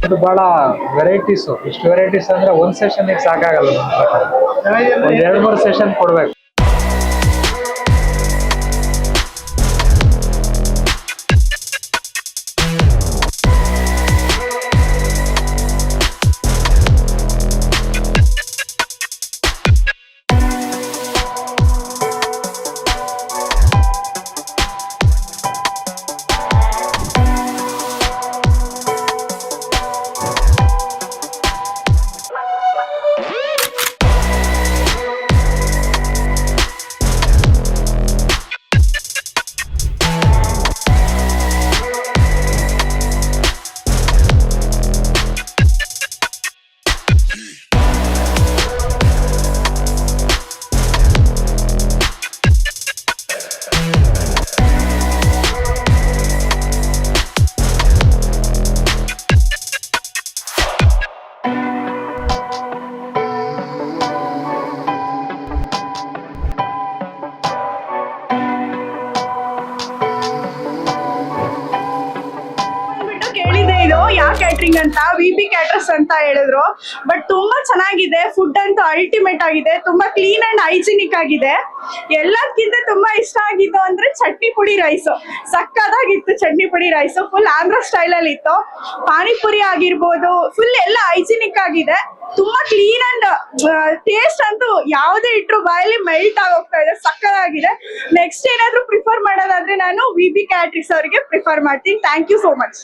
ಇದು ಬಹಳ ವೆರೈಟೀಸ್. ಇಷ್ಟು ವೆರೈಟೀಸ್ ಅಂದ್ರೆ ಒಂದ್ ಸೆಷನ್ ಸಾಕಾಗಲ್ಲ. ಒಂದ್ 2-3 ಸೆಷನ್ ಕೊಡ್ಬೇಕು. ಇದು ಯಾವ ಕ್ಯಾಟ್ರಿಂಗ್ ಅಂತ ವಿ.ಪಿ ಕ್ಯಾಟರ್ಸ್ ಅಂತ ಹೇಳಿದ್ರು. ಬಟ್ ತುಂಬಾ ಚೆನ್ನಾಗಿದೆ. ಫುಡ್ ಅಂತೂ ಅಲ್ಟಿಮೇಟ್ ಆಗಿದೆ. ತುಂಬಾ ಕ್ಲೀನ್ ಅಂಡ್ ಹೈಜಿನಿಕ್ ಆಗಿದೆ. ಎಲ್ಲದಕ್ಕಿಂತ ತುಂಬಾ ಇಷ್ಟ ಆಗಿದ್ದು ಅಂದ್ರೆ ಚಟ್ನಿ ಪುಡಿ ರೈಸ್. ಸಕ್ಕದಾಗಿತ್ತು ಚಟ್ನಿ ಪುಡಿ ರೈಸ್. ಫುಲ್ ಆಂಧ್ರ ಸ್ಟೈಲ್ ಅಲ್ಲಿ ಇತ್ತು. ಪಾನಿಪುರಿ ಆಗಿರ್ಬೋದು, ಫುಲ್ ಎಲ್ಲ ಹೈಜಿನಿಕ್ ಆಗಿದೆ. ತುಂಬಾ ಕ್ಲೀನ್ ಅಂಡ್ ಟೇಸ್ಟ್ ಅಂತೂ ಯಾವುದೇ ಇಟ್ರು ಬಾಯಲ್ಲಿ ಮೆಲ್ಟ್ ಆಗೋಗ್ತಾ ಇದೆ. ಸಕ್ಕದಾಗಿದೆ. ನೆಕ್ಸ್ಟ್ ಏನಾದ್ರು ಪ್ರಿಫರ್ ಮಾಡೋದಾದ್ರೆ ನಾನು ವಿ.ಬಿ ಕ್ಯಾಟರಿಂಗ್ಸ್ ಅವರಿಗೆ ಪ್ರಿಫರ್ ಮಾಡ್ತೀನಿ. Thank you so much.